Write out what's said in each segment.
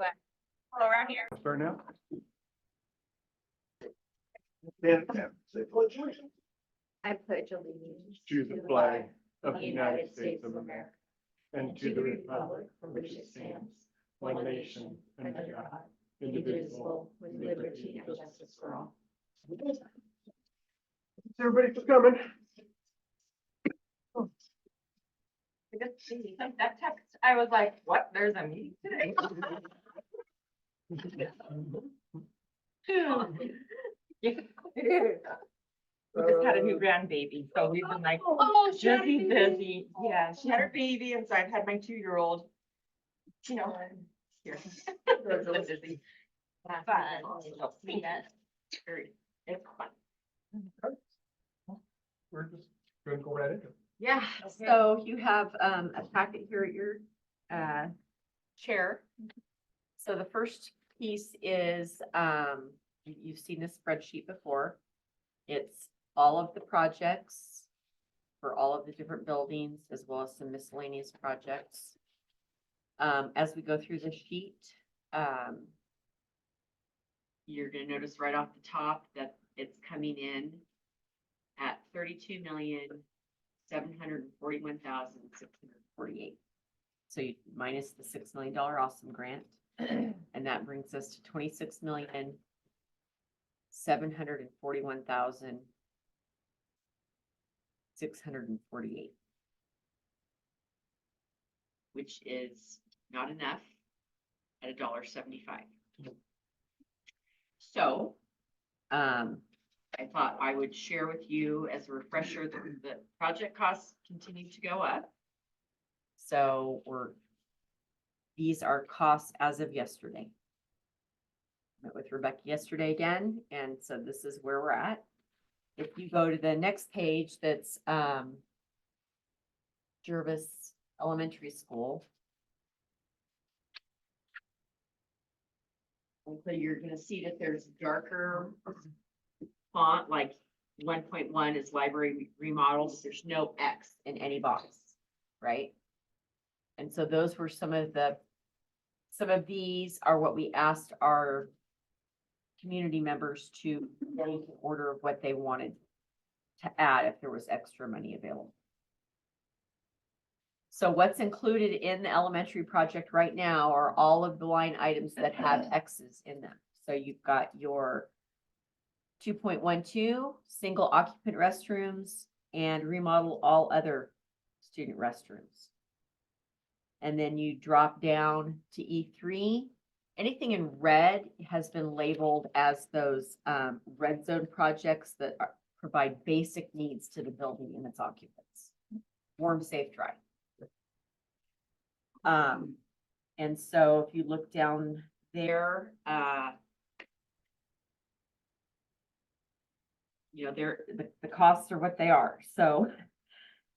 All around here. Start now. Stand up, say pledge allegiance I pledge allegiance to the flag of the United States of America and to the republic for which it stands, one nation, under God, indivisible, with liberty and justice for all. Thanks everybody for coming. That text, I was like, what? There's a meeting today? We just had a new grandbaby, so we've been like, Oh, busy. Yeah, she had her baby, and so I've had my 2-year-old. You know, here. So busy. It's fun. We're just gonna go right into it. Yeah. So you have a packet here at your chair. So the first piece is you've seen this spreadsheet before. It's all of the projects for all of the different buildings as well as some miscellaneous projects. As we go through the sheet, you're gonna notice right off the top that it's coming in at 32,741,648. So you minus the $6 million awesome grant, and that brings us to 26,741,648, which is not enough at $1.75. So, I thought I would share with you as a refresher that the project costs continue to go up. So these are costs as of yesterday. Met with Rebecca yesterday again, and so this is where we're at. If you go to the next page, that's Jervis Elementary School. And so you're gonna see that there's darker font, like 1.1 is library remodels. There's no X in any box, right? And so those were some of these are what we asked our community members to get into order of what they wanted to add if there was extra money available. So what's included in the elementary project right now are all of the line items that have X's in them. So you've got your 2.12 single occupant restrooms and remodel all other student restrooms. And then you drop down to E3. Anything in red has been labeled as those red zone projects that provide basic needs to the building and its occupants. Warm, safe, dry. And so if you look down there, you know, the costs are what they are. So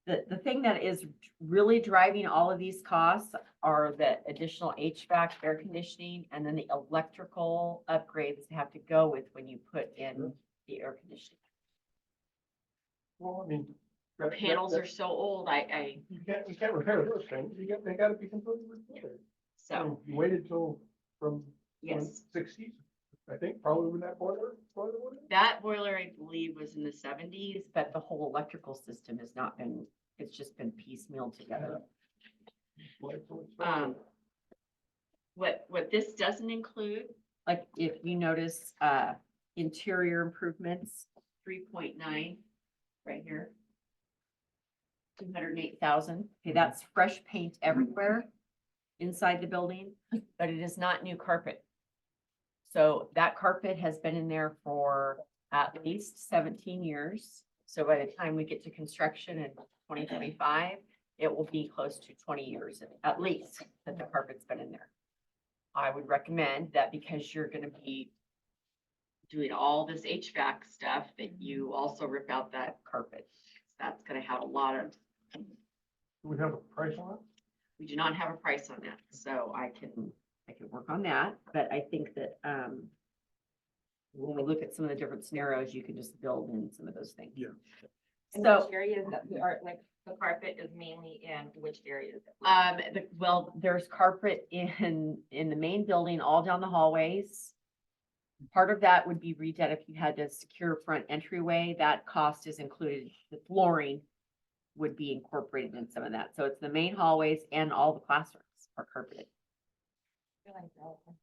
the thing that is really driving all of these costs are the additional HVAC, air conditioning, and then the electrical upgrades have to go with when you put in the air conditioning. Well, I mean. The panels are so old, You can't repair those things. They gotta be completely repaired. so, You waited till from yes. 60s, I think, probably when that boiler was. That boiler, I believe, was in the 70s, but the whole electrical system has not been, it's just been piecemealed together. What this doesn't include, like if you notice, interior improvements, 3.9 right here. 208,000. Okay, that's fresh paint everywhere inside the building, but it is not new carpet. So that carpet has been in there for at least 17 years. So by the time we get to construction in 2025, it will be close to 20 years at least that the carpet's been in there. I would recommend that because you're going to be doing all this HVAC stuff, that you also rip out that carpet. That's going to have a lot of. Do we have a price on it? We do not have a price on that, so I can work on that, but I think that when we look at some of the different scenarios, you can just build in some of those things. Yeah. And So, which areas that we are, like, the carpet is mainly in which areas? well, there's carpet in the main building, all down the hallways. Part of that would be redone if you had to secure front entryway, that cost is included, the flooring would be incorporated in some of that, so it's the main hallways and all the classrooms are carpeted,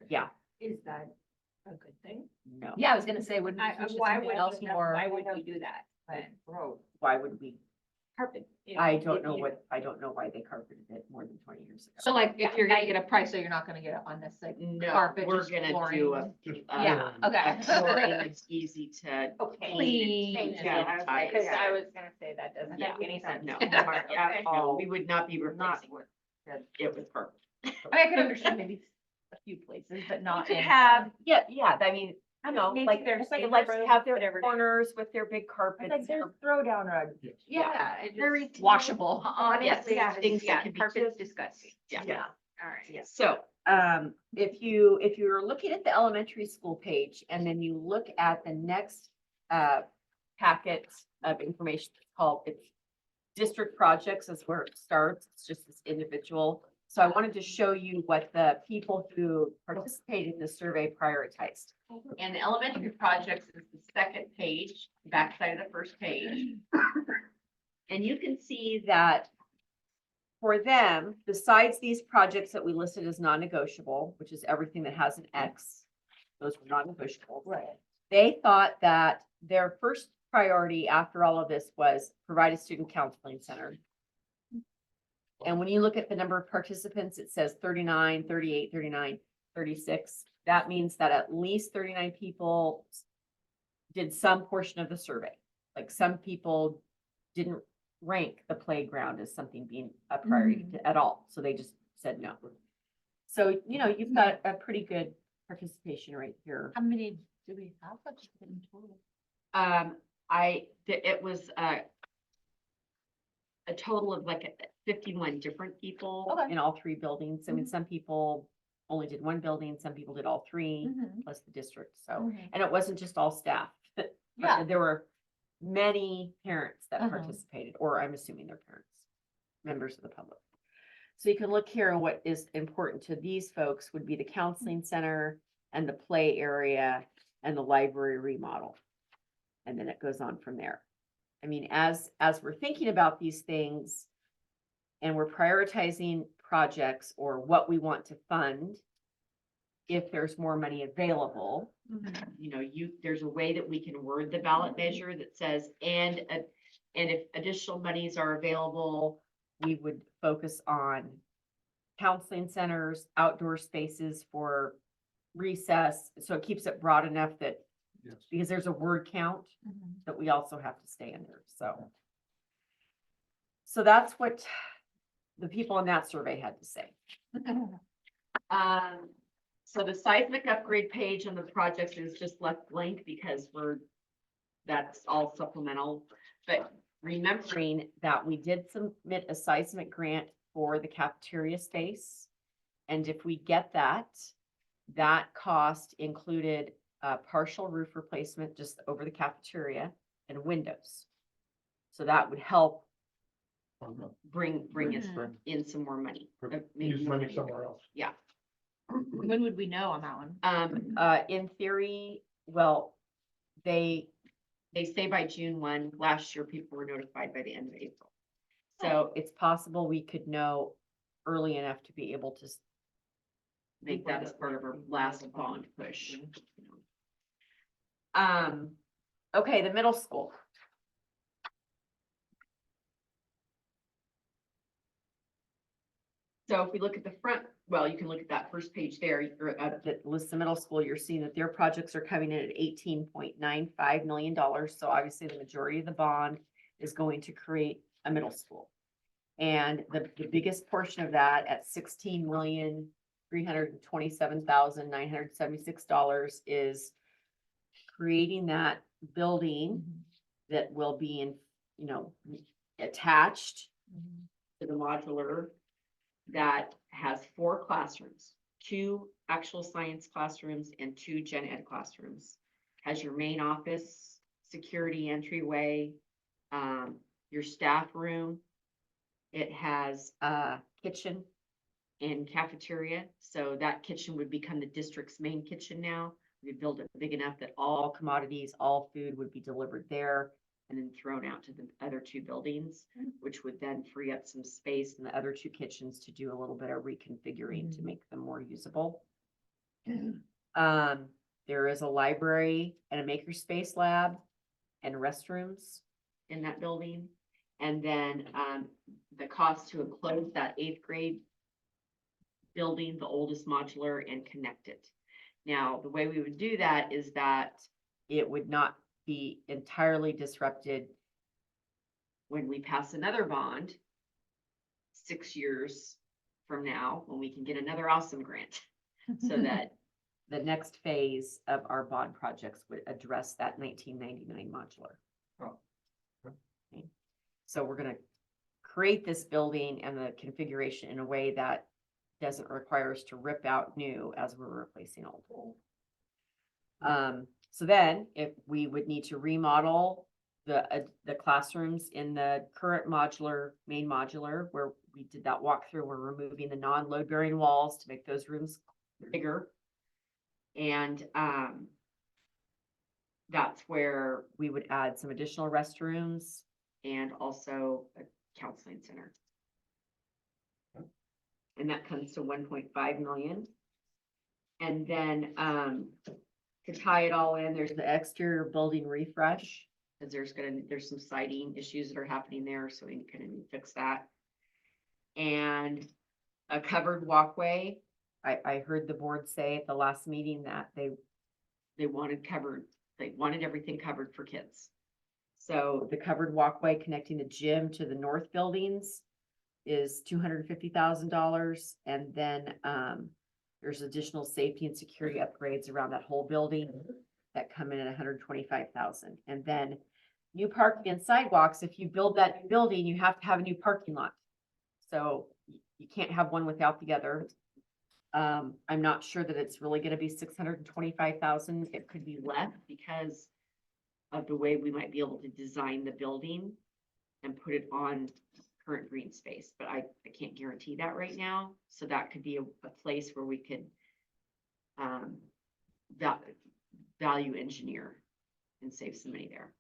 yeah, Is that a good thing? no. Yeah, I was gonna say, wouldn't. I, we switch to why something would, else more? why would we do that? But road, Why would we, carpet. I don't know why they carpeted it more than 20 years ago. So like, if you're gonna get a price, so you're not gonna get it on this, like, No, carpet, we're just gonna flooring. do a. Just Yeah, flooring. okay. A flooring that's easy to. Clean. Yeah, Because I was gonna say that doesn't Yeah, make any sense. no. Okay. No, we would not be replacing it with carpet. I mean, I could understand maybe a few places, but not could in. have, yeah, I mean, I know, Maybe like, there's they safer like to roads, have their whatever. corners with their big carpets. Like, there's throw down rugs. Yes. Yeah, it very just washable, honestly, Yes, things that yeah, can be carpet's just- disgusting. Yeah. All right. So, if you're looking at the elementary school page and then you look at the next packet of information, it's district projects is where it starts. It's just this individual. So I wanted to show you what the people who participated in the survey prioritized. And the elementary projects is the second page, backside of the first page. And you can see that for them, besides these projects that we listed as non-negotiable, which is everything that has an X, those were non-negotiable. Right. They thought that their first priority after all of this was provide a student counseling center. And when you look at the number of participants, it says 39, 38, 39, 36. That means that at least 39 people did some portion of the survey. Like some people didn't rank the playground as something being a priority at all. So they just said no. So, you've got a pretty good participation rate here. How many do we have in total? it was a total of like 51 different people Okay. In all three buildings. I mean, some people only did one building, some people did all three, plus the district, so. And it wasn't just all staff. but Yeah. There were many parents that Uh-huh. participated, or I'm assuming they're parents, members of the public. So you can look here, and what is important to these folks would be the counseling center and the play area and the library remodel. And then it goes on from there. I mean, as we're thinking about these things and we're prioritizing projects or what we want to fund, if there's more money available, there's a way that we can word the ballot measure that says, and if additional monies are available, we would focus on counseling centers, outdoor spaces for recess. So it keeps it broad enough that, Yes. because there's a word count that we also have to stay under, so. So that's what the people in that survey had to say. So the seismic upgrade page on the projects is just left blank because that's all supplemental. But remembering that we did submit a seismic grant for the cafeteria space. And if we get that, that cost included a partial roof replacement just over the cafeteria and windows. So that would help bring us in some more money. maybe Use money somewhere else. Yeah. When would we know on that one? In theory, well, they say by June 1. Last year, people were notified by the end of April. So it's possible we could know early enough to be able to make that as part of our last bond push. Okay, the middle school. So if we look at the front, well, you can look at that first page there, that lists the middle school, you're seeing that their projects are coming in at $18.95 million. So obviously the majority of the bond is going to create a middle school. And the biggest portion of that at $16,327,976 is creating that building that will be in, attached to the modular that has 4 classrooms, 2 actual science classrooms and 2 gen ed classrooms. Has your main office, security entryway, your staff room. It has a Kitchen, and cafeteria, so that kitchen would become the district's main kitchen now. We build it big enough that all commodities, all food would be delivered there and then thrown out to the other two buildings, which would then free up some space in the other two kitchens to do a little bit of reconfiguring to make them more usable. There is a library and a makerspace lab and restrooms in that building. And then, the cost to enclose that 8th grade building, the oldest modular, and connect it. Now, the way we would do that is that it would not be entirely disrupted when we pass another bond 6 years from now, when we can get another awesome grant. So that the next phase of our bond projects would address that 1999 modular. Oh, Okay. So we're gonna create this building and the configuration in a way that doesn't require us to rip out new as we're replacing old. So then if we would need to remodel the classrooms in the current modular, main modular, where we did that walkthrough, we're removing the non-load bearing walls to make those rooms bigger. And, that's where we would add some additional restrooms and also a counseling center. And that comes to 1.5 million. And then, to tie it all in, there's the exterior building refresh, because there's some siding issues that are happening there, so we kind of need to fix that. And a covered walkway. I heard the board say at the last meeting that they wanted everything covered for kids. So the covered walkway connecting the gym to the north buildings is $250,000. And then, there's additional safety and security upgrades around that whole building that come in at $125,000. And then new parking and sidewalks, if you build that new building, you have to have a new parking lot. So you can't have one without the other. I'm not sure that it's really gonna be 625,000. It could be less because of the way we might be able to design the building and put it on current green space, but I can't guarantee that right now. So that could be a place where we could value engineer and save some money there.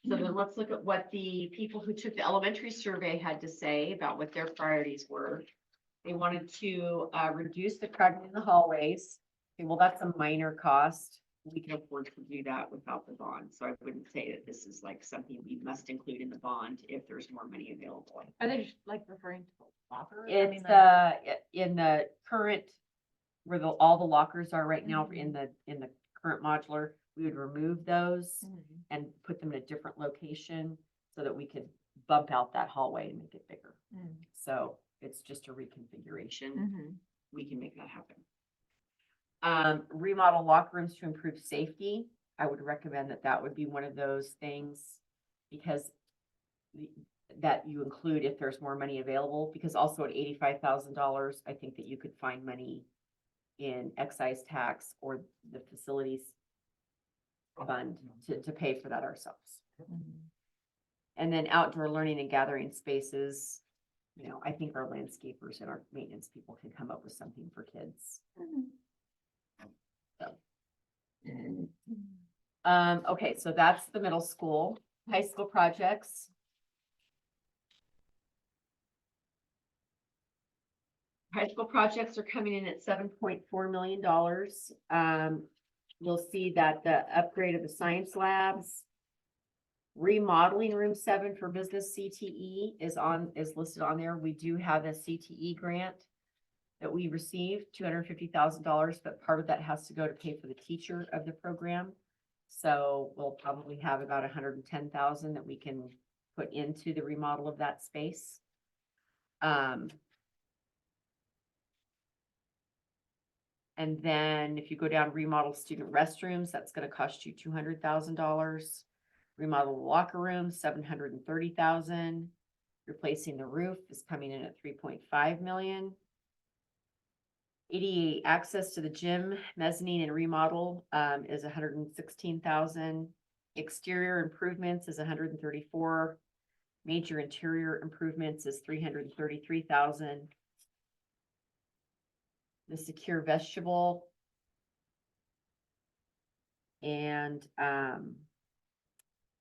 So then let's look at what the people who took the elementary survey had to say about what their priorities were. They wanted to reduce the crowding in the hallways. Okay, well, that's a minor cost. We can afford to do that without the bond. So I wouldn't say that this is like something we must include in the bond if there's more money available. Are they just like referring to lockers? It's in the current, where all the lockers are right now in the current modular, we would remove those and put them in a different location so that we could bump out that hallway and make it bigger. So it's just a reconfiguration. We can make that happen. Remodel locker rooms to improve safety. I would recommend that would be one of those things, because that you include if there's more money available, because also at $85,000, I think that you could find money in excise tax or the facilities fund to pay for that ourselves. And then outdoor learning and gathering spaces, I think our landscapers and our maintenance people can come up with something for kids. Okay, so that's the middle school. High school projects. High school projects are coming in at $7.4 million. You'll see that the upgrade of the science labs, remodeling room 7 for business CTE is listed on there. We do have a CTE grant that we received, $250,000, but part of that has to go to pay for the teacher of the program. So we'll probably have about $110,000 that we can put into the remodel of that space. And then if you go down remodel student restrooms, that's going to cost you $200,000. Remodel the locker room, $730,000. Replacing the roof is coming in at $3.5 million. ADA access to the gym, mezzanine and remodel is $116,000. Exterior improvements is 134. Major interior improvements is 333,000. The secure vestibule. And,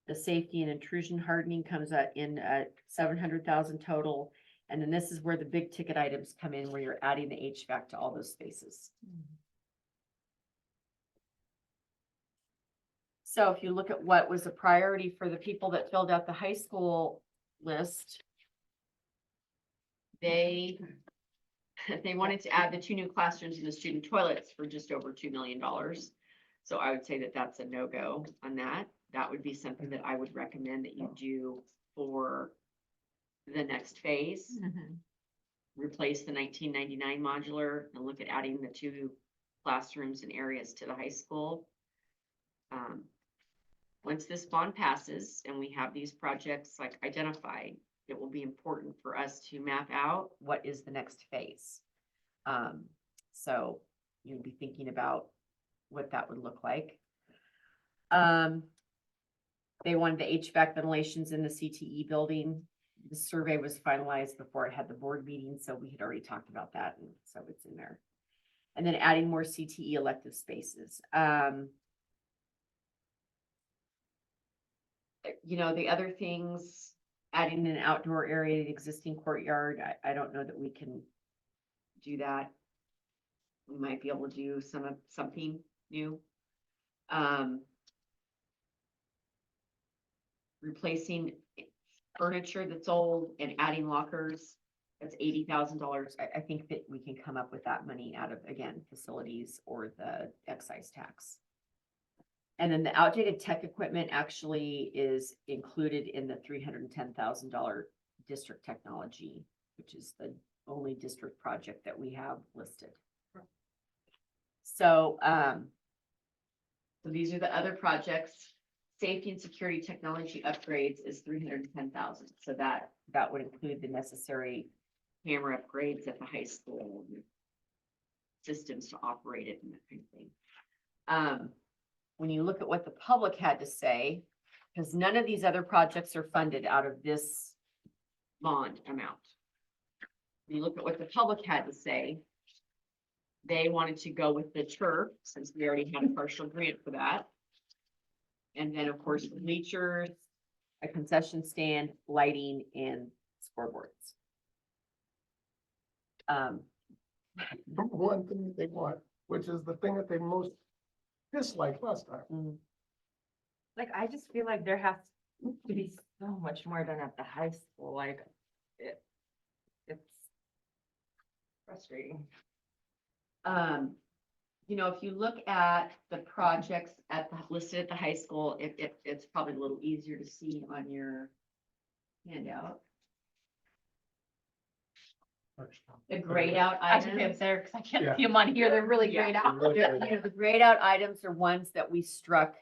the safety and intrusion hardening comes out in at 700,000 total. And then this is where the big ticket items come in, where you're adding the HVAC to all those spaces. So if you look at what was a priority for the people that filled out the high school list, They wanted to add the 2 new classrooms and the student toilets for just over $2 million. So I would say that that's a no-go on that. That would be something that I would recommend that you do for the next phase. Replace the 1999 modular and look at adding the 2 classrooms and areas to the high school. Once this bond passes and we have these projects like identified, it will be important for us to map out what is the next phase? So you'll be thinking about what that would look like. They wanted the HVAC ventilations in the CTE building. The survey was finalized before it had the board meeting, so we had already talked about that, and so it's in there. And then adding more CTE elective spaces. You know, the other things, adding an outdoor area to the existing courtyard, I don't know that we can do that. We might be able to do something new. Replacing furniture that's old and adding lockers, that's $80,000. I think that we can come up with that money out of, again, facilities or the excise tax. And then the outdated tech equipment actually is included in the $310,000 district technology, which is the only district project that we have listed. So, so these are the other projects. Safety and security technology upgrades is 310,000. So that would include the necessary camera upgrades at the high school, systems to operate it and that kind of thing. When you look at what the public had to say, because none of these other projects are funded out of this bond amount. When you look at what the public had to say, they wanted to go with the turf, since we already had a partial grant for that. And then, of course, the bleachers, a concession stand, lighting, and scoreboards. One thing that they want, which is the thing that they most disliked last time. Like, I just feel like there has to be so much more done at the high school, like, it's frustrating. You know, if you look at the projects listed at the high school, it's probably a little easier to see on your handout. The grayed out I should be items. up there, cause I Yeah. can't see them on here, they're really Yeah. grayed out. The grayed out items are ones that we struck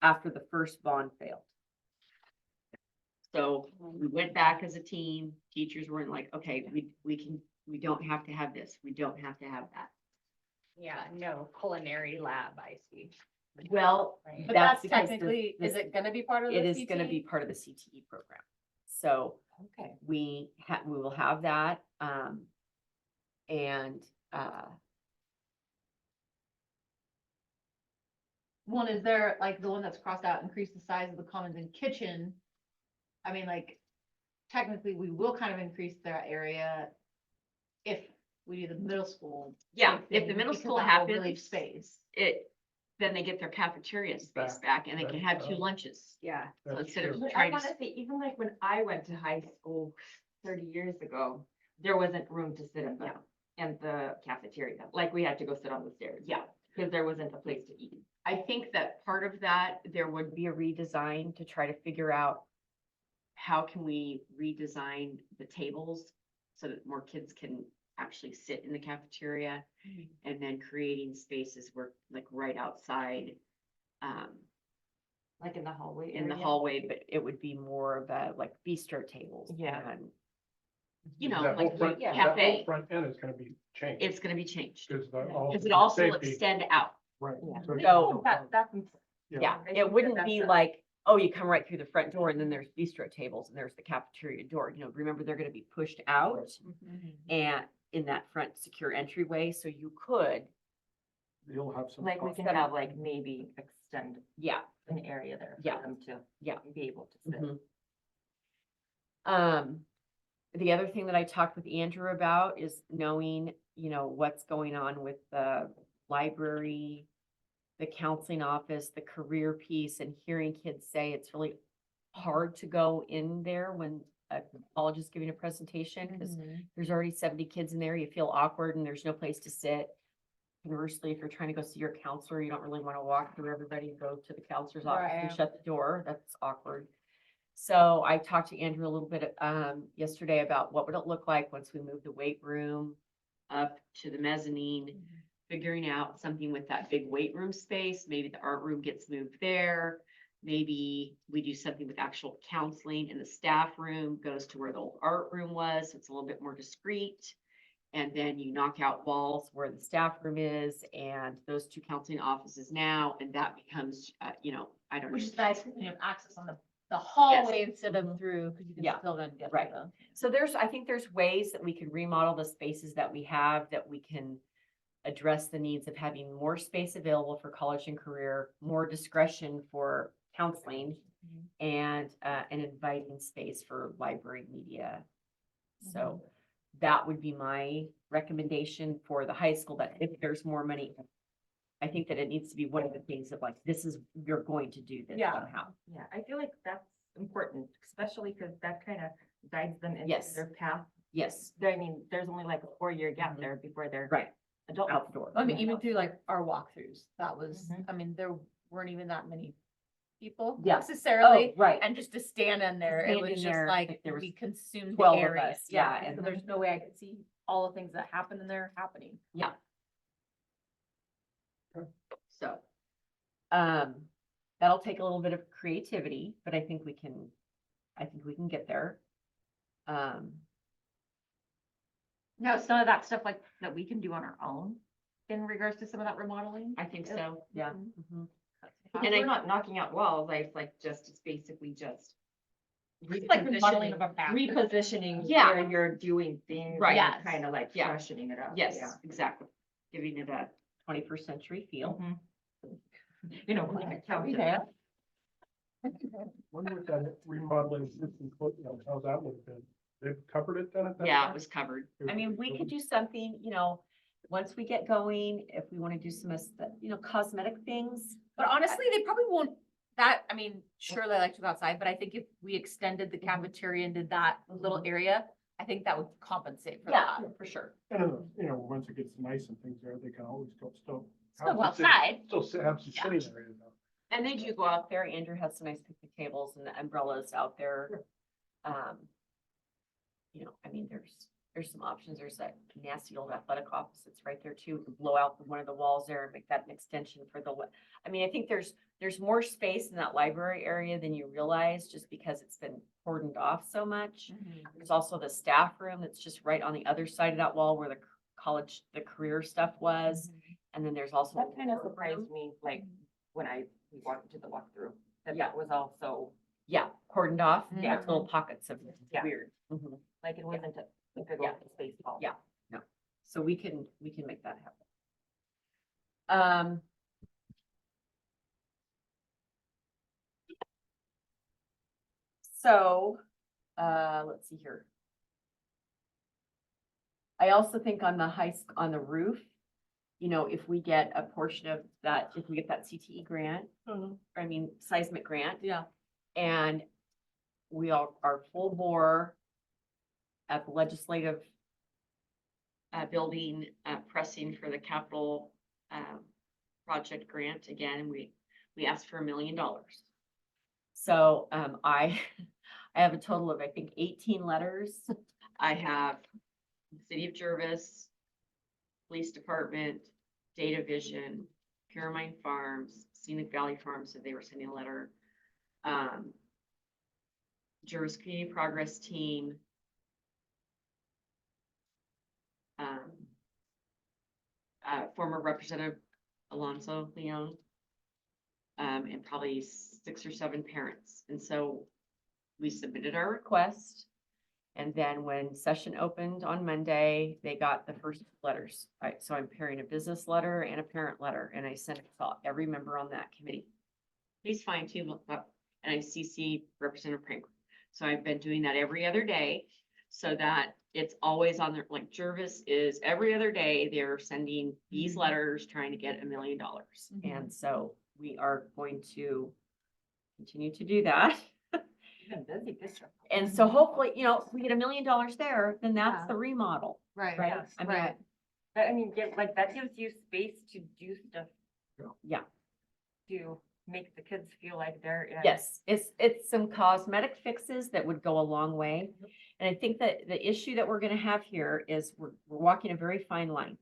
after the first bond failed. So we went back as a team, teachers weren't like, okay, we don't have to have this, we don't have to have that. Yeah, no culinary lab, I see. Well, Right. But But that's because technically, this- is it gonna be part of the It is gonna be CTE? part of the CTE program. So Okay. we will have that, and, One, is there like the one that's crossed out, increase the size of the commons and kitchen? I mean, like, technically, we will kind of increase their area if we do the middle school. yeah, type if the thing, middle because school that will relieve happens, space. then they get their cafeteria space Back. back and they can have 2 That's, lunches. Yeah. So That's instead of true. But I trying to, wanna say, even like when I went to high school 30 years ago, there wasn't room to sit in the cafeteria, like we had to go sit on the stairs. Yeah. Cause there wasn't a place to eat. I think that part of that, there would be a redesign to try to figure out how can we redesign the tables so that more kids can actually sit in the cafeteria, and then creating spaces where, like, right outside, Like in the hallway. in the area. hallway, but it would be more of a, like, bistro tables. Yeah. And, you know, That like whole front, a that whole cafe, front end is gonna be changed. it's gonna be changed. Because Because it also will safety, extend out. right. Yeah. So- So- That's, yeah, I it think wouldn't that be that's a- like oh, you come right through the front door and then there's bistro tables and there's the cafeteria door, remember, they're gonna be pushed out and in that front secure entryway, so you could, You'll have some. Like we can have like maybe extend yeah. an area there Yeah. for them to. Yeah. Be able to sit. Mhm. The other thing that I talked with Andrew about is knowing, what's going on with the library, the counseling office, the career piece, and hearing kids say it's really hard to go in there when a college is giving a presentation, because there's already 70 kids in there, you feel awkward and there's no place to sit. Conversely, if you're trying to go see your counselor, you don't really want to walk through everybody and go to the counselor's office and Right. shut the door. That's awkward. So I talked to Andrew a little bit yesterday about what would it look like once we move the weight room up to the mezzanine, figuring out something with that big weight room space. Maybe the art room gets moved there. Maybe we do something with actual counseling and the staff room goes to where the old art room was. So it's a little bit more discreet. And then you knock out walls where the staff room is and those two counseling offices now, and that becomes, I don't know. Which is nice, because you have access on the hallway instead of through, because you Yeah. can still then get to Right. the. So I think there's ways that we can remodel the spaces that we have, that we can address the needs of having more space available for college and career, more discretion for counseling, and an inviting space for library media. So that would be my recommendation for the high school, that if there's more money, I think that it needs to be one of the things of like, this is, you're going to do this Yeah. somehow. Yeah, I feel like that's important, especially because that kind of guides them into Yes. their path. Yes, I mean, there's only like a 4-year gap Mhm. there before they're right, adults. out the door. I mean, even through like our walkthroughs, that was, Mhm. I mean, there weren't even that many people Yeah. necessarily. Oh, right. And just to stand in there, it stand was in just there, like, like, there was we consumed the 12 of area. us, yeah, So and- there's no way I could see all the things that happen in there happening. Yeah. Okay. So, that'll take a little bit of creativity, but I think we can get there. Now, some of that stuff like that we can do on our own in regards to some of that remodeling. I think so, yeah. Mhm. And we're not knocking out walls, it's basically just. It's like remodeling of a bathroom. Repositioning Yeah. where you're doing things. Right. Yes. Kind of like Yeah. freshening it up. Yes, Yeah. exactly. Giving it a 21st century feel. Mhm. You know, like a couch. Yeah. Wonder what that remodeling system, how that would have been. They've covered it then at that Yeah, time? it was covered. I mean, we could do something, once we get going, if we want to do some, cosmetic things. But honestly, they probably won't, I mean, sure, they like to go outside, but I think if we extended the cafeteria and did that little area, I think that would compensate for Yeah, that. for sure. And, once it gets nice and things there, they can always go still. Still have go some sit- outside. Still have some Yeah. sitting areas though. And they do go out there. Andrew has some nice picnic tables and the umbrellas out there. I mean, there's some options. There's that nasty old athletic office that's right there too. We can blow out one of the walls there and make that an extension for I mean, I think there's more space in that library area than you realize, just because it's been cordoned off so much. There's also the staff room that's just right on the other side of that wall where the career stuff was. And then there's also. That kind of surprised me, like, when we walked into the walkthrough, that Yeah. that was also, Yeah, cordoned off. Yeah. It's little pockets of Yeah. weird. Mhm. like, it wasn't a big Yeah. open space at all. Yeah. So we can make that happen. So, let's see here. I also think on on the roof, if we get a portion of that, if we get that CTE grant, seismic grant, Yeah. and we are full bore at the legislative building, pressing for the capital project grant again, and we asked for $1 million. So I have a total of, I think, 18 letters. I have the City of Jervis, Police Department, Data Vision, Pyramide Farms, Scenic Valley Farms said they were sending a letter. Jervis Community Progress Team. Former Representative Alonso Leon. and probably 6 or 7 parents. And so we submitted our request. And then when session opened on Monday, they got the first letters. Right, so I'm pairing a business letter and a parent letter, and I sent it to every member on that committee. Please find two, and I CC Representative Prank. So I've been doing that every other day so that it's always on their, like Jervis is every other day, they're sending these letters trying to get $1 million. Mhm. And so we are going to continue to do that. And so hopefully, you know, if we get $1 million there, then that's Yeah. the remodel, Right. right? Yes, I mean, Right. I mean, like, that gives you space to do stuff. Yeah. To make the kids feel like they're in. yes, it's some cosmetic fixes that would go a long way. And I think that the issue that we're gonna have here is we're walking a very fine line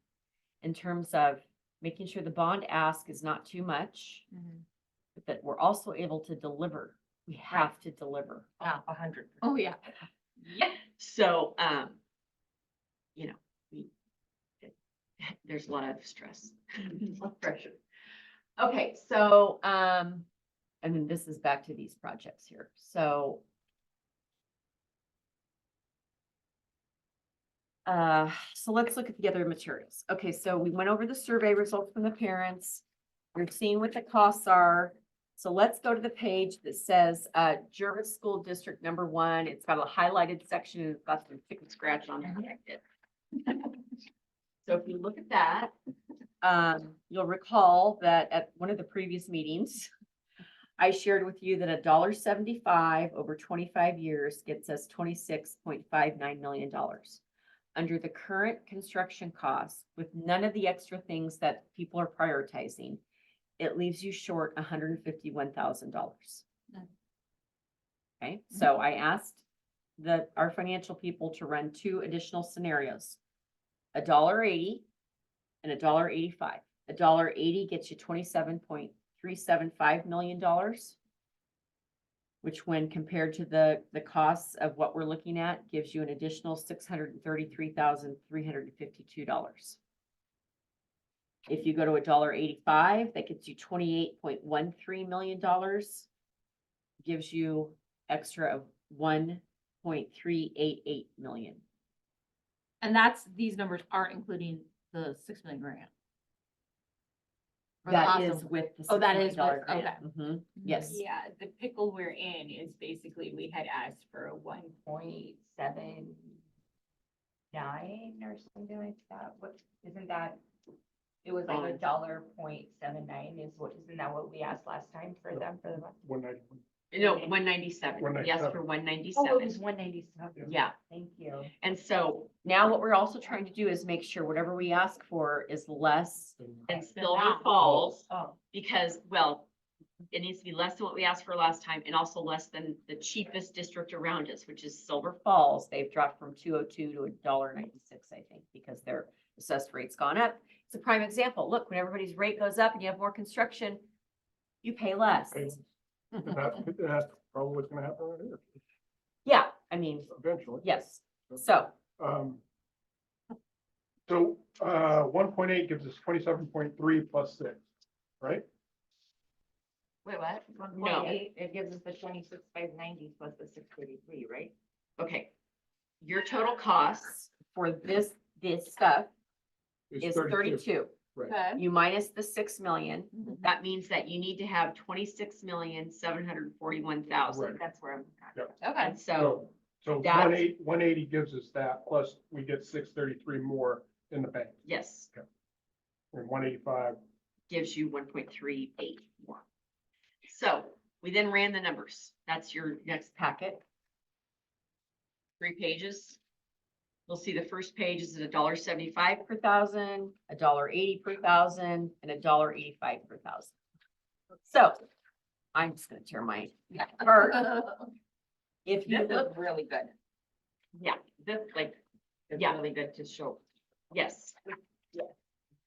in terms of making sure the bond ask is not too much, Mhm. but that we're also able to deliver. We have to deliver. 100. Oh, yeah. Yeah. So, you know, there's a lot of stress, a lot of pressure. Okay, so, and then this is back to these projects here. So, so let's look at the other materials. Okay, so we went over the survey results from the parents. We're seeing what the costs are. So let's go to the page that says, Jervis School District number 1. It's got a highlighted section, and it's got some chicken scratch on it. So if you look at that, you'll recall that at one of the previous meetings, I shared with you that $1.75 over 25 years gets us $26.59 million. Under the current construction costs, with none of the extra things that people are prioritizing, it leaves you short $151,000. Okay, so I asked our financial people to run 2 additional scenarios. $1.80 and $1.85. $1.80 gets you $27.375 million, which when compared to the costs of what we're looking at, gives you an additional $633,352. If you go to $1.85, that gets you $28.13 million, gives you extra of $1.388 million. And these numbers aren't including the 6 million grant. Or the That is awesome- with the Oh, that $6 is million with- grant. okay. Mhm, yes. Yeah, the pickle we're in is basically, we had asked for a 1.79 or something like that. What, isn't that? It was like $1.79 isn't that what we asked last time for them for the? 191. No, 197. Yes, for 197. Oh, it was 197. 197. Yeah. Thank you. And so now what we're also trying to do is make sure whatever we ask for is less than Silver Falls, Oh, because, well, it needs to be less than what we asked for last time and also less than the cheapest district around us, which is Silver Falls. They've dropped from $2.02 to $1.96, I think, because their assessed rate's gone up. It's a prime example. Look, when everybody's rate goes up and you have more construction, you pay less. And that's probably what's gonna happen right here, Yeah, I mean, eventually. yes. So, So, 1.8 gives us 27.3 plus 6, right? wait, what? No. 1.8, it gives us the 26,590 plus the 633, right? okay. Your total costs for this stuff is 32. Right. Okay. You minus the 6 million, Mhm. that means that you need to have 26,741,000. Right. That's where I'm at. Okay. And so, So That's- 180 gives us that, plus we get 633 more in the bank, yes, and 185. gives you 1.38 more. So we then ran the numbers. That's your next packet. 3 pages. You'll see the first page is at $1.75 per thousand, $1.80 per thousand, and $1.85 per thousand. So I'm just gonna tear my chart. If you This look, is really good. yeah, this like, It's Yeah. really good to show. yes.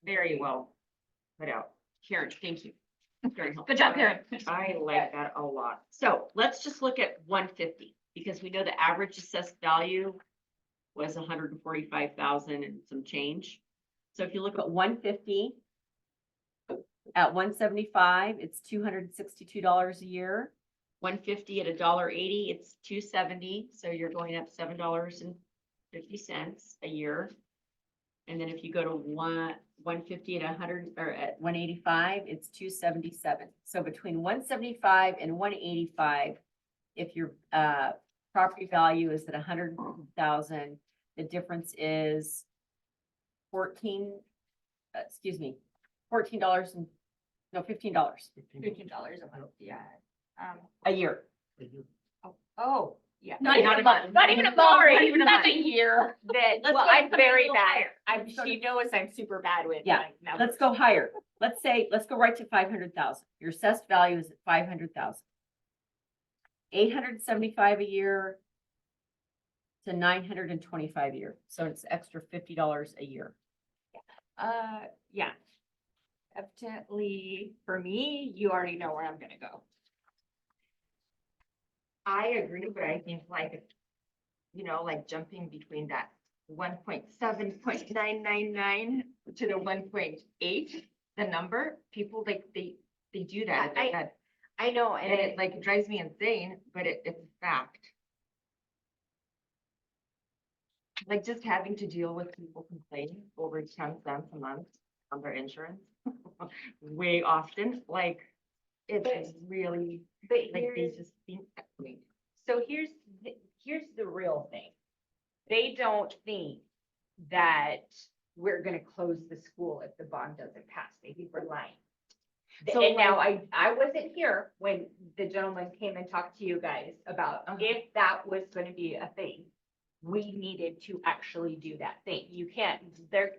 Very well put out. Karen, thank you. Very helpful. Good job, Karen. I like that a lot. So let's just look at 150, because we know the average assessed value was 145,000 and some change. So if you look at 150, at 175, it's $262 a year. 150 at $1.80, it's $270, so you're going up $7.50 a year. And then if you go to 150 at 100, or at 185, it's $277. So between 175 and 185, if your property value is at 100,000, the difference is $14 and, no, $15 $15 a month, yeah. a year. Oh, yeah. Not even a month. Not even a month, Not even a that's a month. year. That, Let's well, go I'm for very the bad. higher. I'm, she knows I'm super bad with. Yeah, like, numbers. Let's go higher. Let's go right to 500,000. Your assessed value is at 500,000. 875 a year to 925 a year. So it's extra $50 a year. Yeah. Definitely, for me, you already know where I'm gonna go. I agree, but I think like, like jumping between that 1.7.999 to the 1.8, the number, people like, they do that. in their head. I know, And it like drives me insane, but it's a fact. Like just having to deal with people complaining over 10 cents a month on their insurance way often, like it's really, but like they here's, just think that way. so here's the real thing. They don't think that we're gonna close the school if the bond doesn't pass. They think we're lying. So, And now I wasn't here when the gentleman came and talked to you guys about if that was gonna be a thing. We needed to actually do that thing. You can't,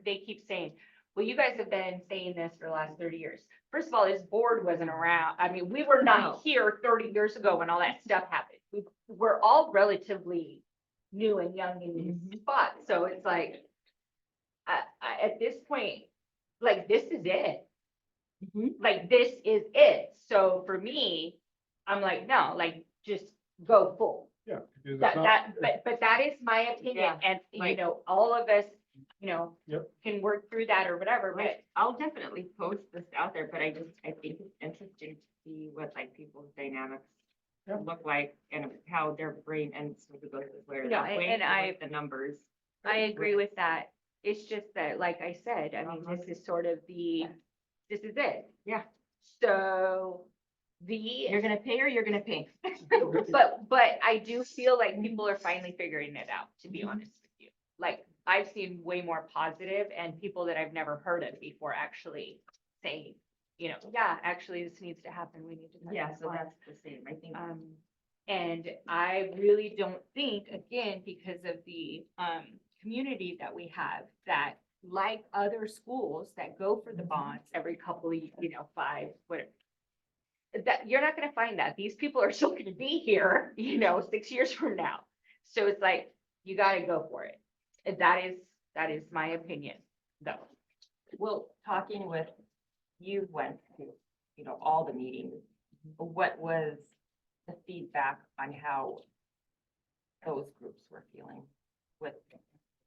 they keep saying, well, you guys have been saying this for the last 30 years. First of all, this board wasn't around. I mean, we were No. not here 30 years ago when all that stuff happened. We're all relatively new and young in these spots. So it's like, at this point, like, this is it. Mhm. Like, this is it. So for me, I'm like, no, like, just go full. Yeah. because it's not- But that is my opinion, Yeah, and, you right. know, all of us, Yep. can work through that or whatever, but Right, I'll definitely post this out there, but I think it's interesting to see what like people's dynamics Yep. look like and how their brain and so it goes where No, that and- way and I- with the numbers. I agree with that. It's just that, like I said, I mean, this is sort of this is it. Yeah. So You're gonna pay or you're gonna pay. but I do feel like people are finally figuring it out, to be Mhm. honest with you. Like, I've seen way more positive and people that I've never heard of before actually saying, yeah, actually, this needs to happen. We need to. cut Yeah, this so line." that's the same, I think. And I really don't think, again, because of the community that we have, that like other schools that go for the bonds every couple of, 5, whatever. That you're not gonna find that. These people are still gonna be here, 6 years from now. So it's like, you gotta go for it. And that is my opinion, though. Well, talking with, you went to, all the meetings. What was the feedback on how those groups were feeling with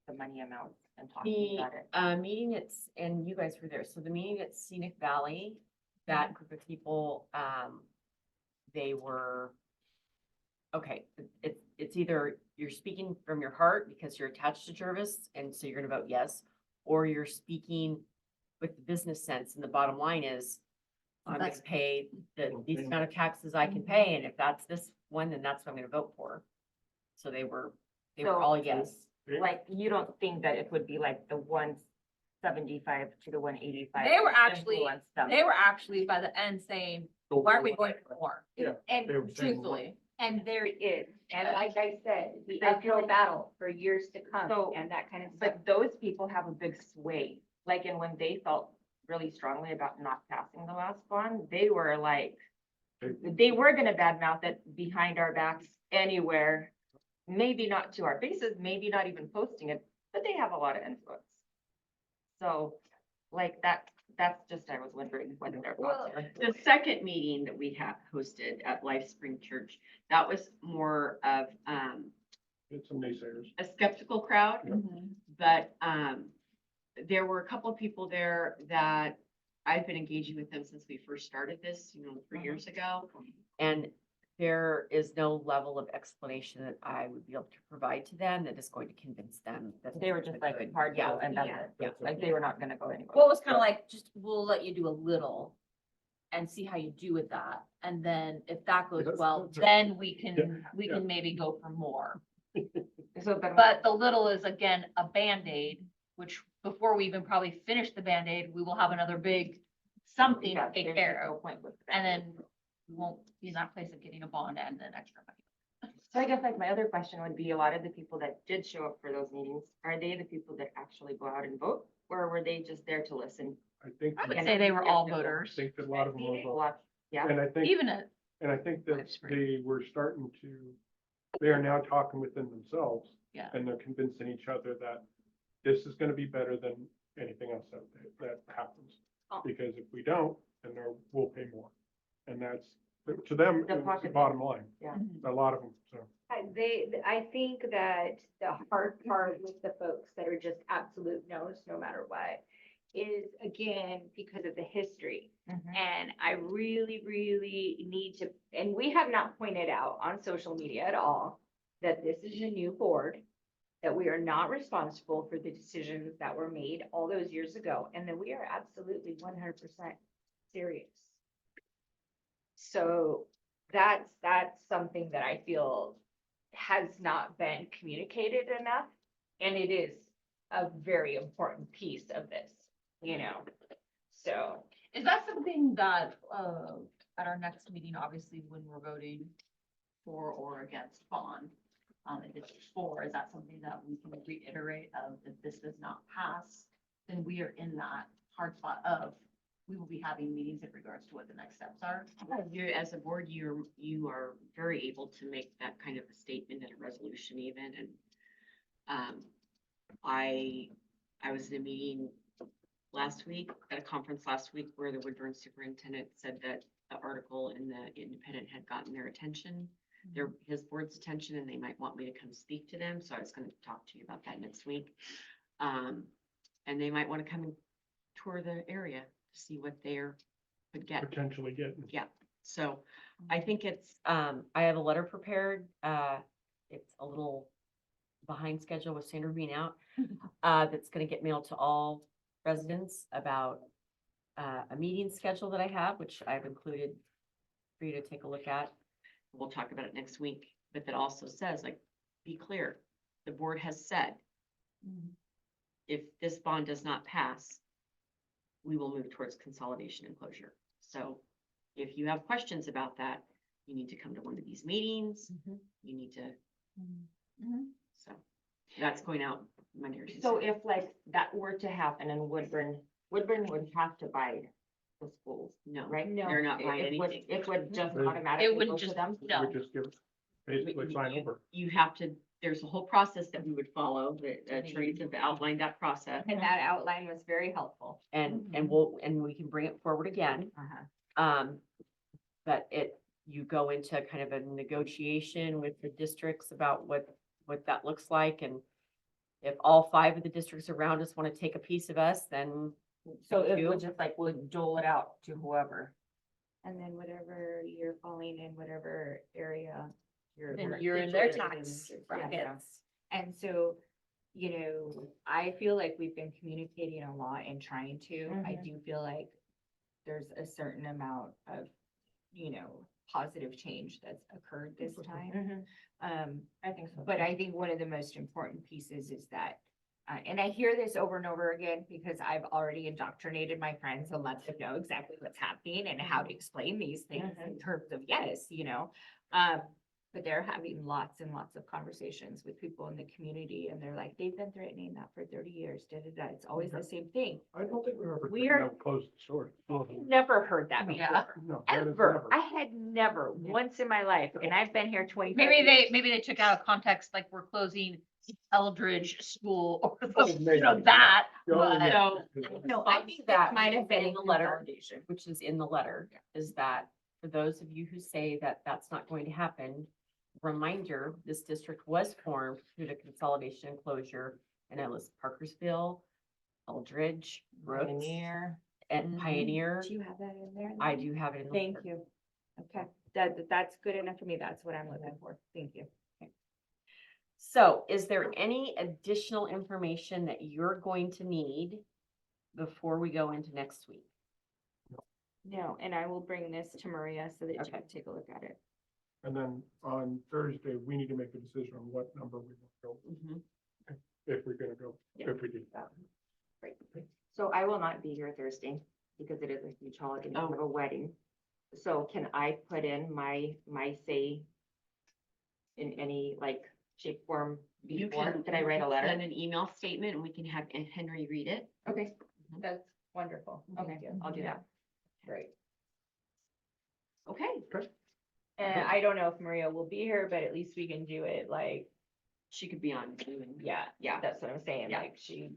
the money amounts and talking The about it? meeting and you guys were there, so the meeting at Scenic Valley, that group of people, they were, okay, it's either you're speaking from your heart because you're attached to Jervis, and so you're gonna vote yes, or you're speaking with the business sense, and the bottom line is, I'm gonna pay these amount of taxes I can pay, and if that's this one, then that's what I'm gonna vote for. So they were So- all yes. Like, you don't think that it would be like the 175 to the 185? They were actually- influence them? They were actually by the end saying, why aren't we going for more? Yeah, And they were saying more. Truthfully. And there is, and like I said, the uphill battle for years to come So- and that kind of stuff. But those people have a big sway, like, and when they felt really strongly about not passing the last bond, they were like, they were gonna badmouth it behind our backs anywhere. Maybe not to our faces, maybe not even posting it, but they have a lot of influence. So, like, that's just, I was wondering what their thoughts are. The second meeting that we have hosted at Life Spring Church, that was more of It's some naysayers. a skeptical crowd. Mm-hmm. But there were a couple of people there that I've been engaging with them since we first started this, 3 years ago. And there is no level of explanation that I would be able to provide to them that is going to convince them that. They were this is just a like good- hard Yeah, no, and that's yeah, it. yeah. Like they were not gonna go anywhere. Well, it was kind of like, just, we'll let you do a little and see how you do with that. And then if that goes That's- well, that's- then we Yeah, can maybe go for more. So then. But the little is again, a Band-Aid, which before we even probably finish the Band-Aid, we will have another big something Yeah, to take there's care no of. point with that. And then we won't be in that place of getting a bond and then extra money. So I guess like my other question would be, a lot of the people that did show up for those meetings, are they the people that actually go out and vote? Or were they just there to listen? I think, I would And say they were all yeah, I voters, think that a lot of them A will vote. lot, yeah. And I think, even at, and I think that Lifespring. they were starting to, they are now talking within themselves. Yeah. And they're convincing each other that this is gonna be better than anything else that happens. Oh. Because if we don't, then we'll pay more. And that's, to them, The it's the pocket- bottom line, Mhm. a lot of them, so. I think that the hard part with the folks that are just absolute no's, no matter what, is again, because of the history. Mhm. And I really, really need to, and we have not pointed out on social media at all that this is a new board, that we are not responsible for the decisions that were made all those years ago, and that we are absolutely 100% serious. So that's something that I feel has not been communicated enough, and it is a very important piece of this, so. is that something that, at our next meeting, obviously, when we're voting for or against bond, in District 4, is that something that we can reiterate of if this does not pass, then we are in that hard spot of, we will be having meetings in regards to what the next steps are? You, as a board, you are very able to make that kind of a statement in a resolution even, and I was in a meeting last week, at a conference last week, where the Woodburn superintendent said that the article in the Independent had gotten their attention, his board's attention, and they might want me to come speak to them, so I was gonna talk to you about that next week. And they might wanna come and tour the area, to see what they're could get. Potentially getting. Yeah, so I think it's, I have a letter prepared, it's a little behind schedule with Sandra being out. That's gonna get mailed to all residents about, a meeting schedule that I have, which I've included for you to take a look at. We'll talk about it next week, but that also says, like, be clear, the board has said, if this bond does not pass, we will move towards consolidation and closure. So if you have questions about that, you need to come to one of these meetings. You need to, so that's going out Monday or Tuesday. So if like that were to happen in Woodburn would have to buy the schools, No, right? No. they're not buying It would, anything. it would just It automatically wouldn't go to just- them? No. We just give, basically sign over. You have to, there's a whole process that we would follow, that attorneys have outlined that process. And that outline was very helpful. And we can bring it forward again. Uh-huh. But you go into kind of a negotiation with the districts about what that looks like, and if all 5 of the districts around us want to take a piece of us, then So it you. would just like, would dole it out to whoever. And then whatever you're falling in, whatever area you're. Then we're you're in their situated tax in. brackets. And so, I feel like we've been communicating a lot and trying to. I Mhm. do feel like there's a certain amount of, positive change that's occurred this time. I think so. But I think one of the most important pieces is that, and I hear this over and over again because I've already indoctrinated my friends and let them know exactly what's happening and how to explain these things in terms of yes, but they're having lots and lots of conversations with people in the community and they're like, they've been threatening that for 30 years, da, da, da. It's always the same thing. I don't think we've ever. We are- Closed the store. Never heard that Yeah. before. No, that is Ever. never. I had never once in my life, and I've been here 25 Maybe they took out of context, like we're closing Eldridge School or maybe. that, Oh, but. yeah. No, I I think think that that might have been in in the letter. consolidation. which is in the letter, is that for those of you who say that that's not going to happen, reminder, this district was formed through the consolidation and closure, and it was Parkersville, Eldridge, Brooks, Rainier. at Mhm. Pioneer. Do you have that in there? I do have it in the. Thank you. Okay, that's good enough for me. That's what I'm looking for. Thank you. So is there any additional information that you're going to need before we go into next week? No, and I will bring this to Maria so that she Okay. can take a look at it. And then on Thursday, we need to make a decision on what number we want to go, if we're gonna go, Yeah. if we do. So I will not be here Thursday because it is a huge holiday. I Oh. have a wedding. So can I put in my say in any like shape, form before? Can I write a Send letter? an email statement and we can have Henry read it. Okay, That's wonderful. okay, I'll do that. Great. Okay, And I don't know if Maria will be here, but at least we can do it like, she could be on Zoom and. yeah, Yeah. that's what I'm saying, Yeah. like she.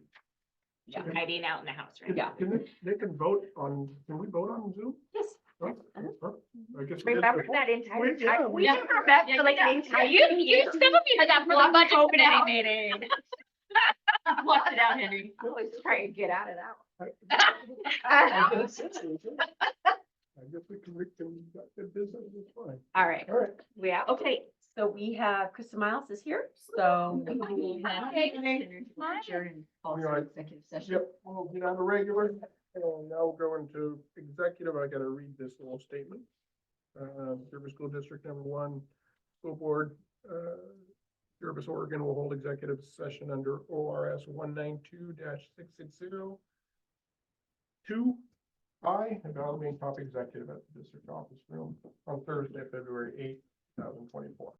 Yeah. Hiding out in the house right Yeah. now. Can they can vote on, can we vote on Zoom? Yes. Huh? Uh-huh. Huh? I guess we did Remember before. that entire We- yeah, time? we- We never met for like an entire. You still be that for the budget committee meeting. Flush it out, Henry. Always try to get out of that one. I guess we can conduct the business, it's fine. All right, All right. we out. Okay, so we have Krista Miles is here, so. All right. Yep, we'll get on the regular, and now we'll go into executive. I gotta read this little statement. Service School District number 1, School Board, Service Oregon will hold executive session under ORS 192-660. 2I, evaluating top executive at the district office room on Thursday, February 8th, 2024.